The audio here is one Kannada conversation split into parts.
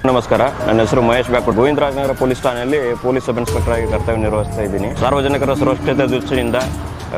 ನಮಸ್ಕಾರ, ನನ್ನ ಹೆಸರು ಮಹೇಶ್ ಬ್ಯಾಕೂರ್. ಗೋವಿಂದರಾಜನಗರ ಪೊಲೀಸ್ ಠಾಣೆಯಲ್ಲಿ ಪೊಲೀಸ್ ಸಬ್ ಇನ್ಸ್ಪೆಕ್ಟರ್ ಆಗಿ ಕರ್ತವ್ಯ ನಿರ್ವಹಿಸ್ತಾ ಇದ್ದೀನಿ. ಸಾರ್ವಜನಿಕರ ಸುರಕ್ಷತೆ ದೃಷ್ಟಿಯಿಂದ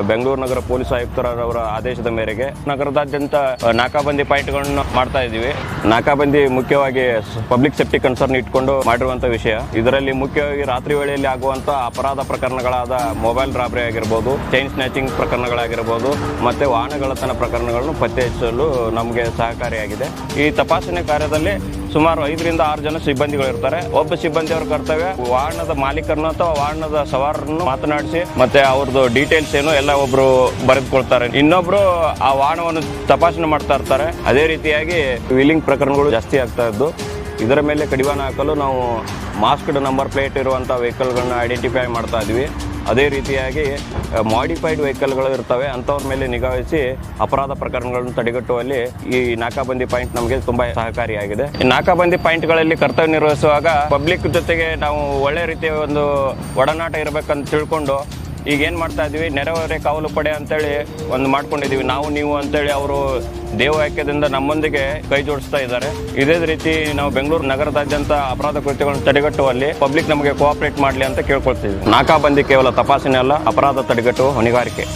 ಬೆಂಗಳೂರು ನಗರ ಪೊಲೀಸ್ ಆಯುಕ್ತರವರ ಆದೇಶದ ಮೇರೆಗೆ ನಗರದಾದ್ಯಂತ ನಾಕಾಬಂದಿ ಪಾಯಿಂಟ್ಗಳನ್ನು ಮಾಡ್ತಾ ಇದ್ದೀವಿ. ನಾಕಾಬಂದಿ ಮುಖ್ಯವಾಗಿ ಪಬ್ಲಿಕ್ ಸೇಫ್ಟಿ ಕನ್ಸರ್ನ್ ಇಟ್ಕೊಂಡು ಮಾಡಿರುವಂತಹ ವಿಷಯ. ಇದರಲ್ಲಿ ಮುಖ್ಯವಾಗಿ ರಾತ್ರಿ ವೇಳೆಯಲ್ಲಿ ಆಗುವಂತಹ ಅಪರಾಧ ಪ್ರಕರಣಗಳಾದ ಮೊಬೈಲ್ ರಾಬರಿ ಆಗಿರ್ಬೋದು, ಚೈನ್ ಸ್ನ್ಯಾಚಿಂಗ್ ಪ್ರಕರಣಗಳಾಗಿರ್ಬೋದು, ಮತ್ತೆ ವಾಹನಗಳತನ ಪ್ರಕರಣಗಳನ್ನು ಪತ್ತೆ ಹಚ್ಚಲು ನಮಗೆ ಸಹಕಾರಿಯಾಗಿದೆ. ಈ ತಪಾಸಣೆ ಕಾರ್ಯದಲ್ಲಿ ಸುಮಾರು 5 ರಿಂದ 6 ಜನ ಸಿಬ್ಬಂದಿಗಳು ಇರ್ತಾರೆ. ಒಬ್ಬ ಸಿಬ್ಬಂದಿಯವರ ಕರ್ತವ್ಯ ವಾಹನದ ಮಾಲೀಕರನ್ನು ಅಥವಾ ವಾಹನದ ಸವಾರರನ್ನು ಮಾತನಾಡಿಸಿ ಮತ್ತೆ ಅವ್ರದ್ದು ಡೀಟೇಲ್ಸ್ ಏನು ಎಲ್ಲ ಒಬ್ರು ಬರೆದುಕೊಳ್ತಾರೆ, ಇನ್ನೊಬ್ರು ಆ ವಾಹನವನ್ನು ತಪಾಸಣೆ ಮಾಡ್ತಾ ಇರ್ತಾರೆ. ಅದೇ ರೀತಿಯಾಗಿ ವೀಲಿಂಗ್ ಪ್ರಕರಣಗಳು ಜಾಸ್ತಿ ಆಗ್ತಾ ಇದ್ದು, ಇದರ ಮೇಲೆ ಕಡಿವಾಣ ಹಾಕಲು ನಾವು ಮಾಸ್ಕ್ಡ್ ನಂಬರ್ ಪ್ಲೇಟ್ ಇರುವಂತಹ ವೆಹಿಕಲ್ಗಳನ್ನ ಐಡೆಂಟಿಫೈ ಮಾಡ್ತಾ ಇದ್ವಿ. ಅದೇ ರೀತಿಯಾಗಿ ಮಾಡಿಫೈಡ್ ವೆಹಿಕಲ್ಗಳು ಇರ್ತವೆ, ಅಂಥವ್ರ ಮೇಲೆ ನಿಗಾವಹಿಸಿ ಅಪರಾಧ ಪ್ರಕರಣಗಳನ್ನು ತಡೆಗಟ್ಟುವಲ್ಲಿ ಈ ನಾಕಾಬಂದಿ ಪಾಯಿಂಟ್ ನಮಗೆ ತುಂಬಾ ಸಹಕಾರಿಯಾಗಿದೆ. ಈ ನಾಕಾಬಂದಿ ಪಾಯಿಂಟ್ಗಳಲ್ಲಿ ಕರ್ತವ್ಯ ನಿರ್ವಹಿಸುವಾಗ ಪಬ್ಲಿಕ್ ಜೊತೆಗೆ ನಾವು ಒಳ್ಳೆ ರೀತಿಯ ಒಂದು ಒಡನಾಟ ಇರಬೇಕಂತ ತಿಳ್ಕೊಂಡು ಈಗ ಏನು ಮಾಡ್ತಾ ಇದ್ವಿ, ನೆರೆಹೊರೆ ಕಾವಲು ಪಡೆ ಅಂತೇಳಿ ಒಂದು ಮಾಡ್ಕೊಂಡಿದ್ದೀವಿ. ನಾವು ನೀವು ಅಂತೇಳಿ ಅವರು ದೇವವಾಕ್ಯದಿಂದ ನಮ್ಮೊಂದಿಗೆ ಕೈ ಜೋಡಿಸ್ತಾ ಇದ್ದಾರೆ. ಇದೇ ರೀತಿ ನಾವು ಬೆಂಗಳೂರು ನಗರದಾದ್ಯಂತ ಅಪರಾಧ ಕೃತ್ಯಗಳನ್ನು ತಡೆಗಟ್ಟುವಲ್ಲಿ ಪಬ್ಲಿಕ್ ನಮಗೆ ಕೋಆಪರೇಟ್ ಮಾಡಲಿ ಅಂತ ಕೇಳ್ಕೊಳ್ತೀವಿ. ನಾಕಾಬಂದಿ ಕೇವಲ ತಪಾಸಣೆ ಅಲ್ಲ, ಅಪರಾಧ ತಡೆಗಟ್ಟುವ ಹೊಣೆಗಾರಿಕೆ.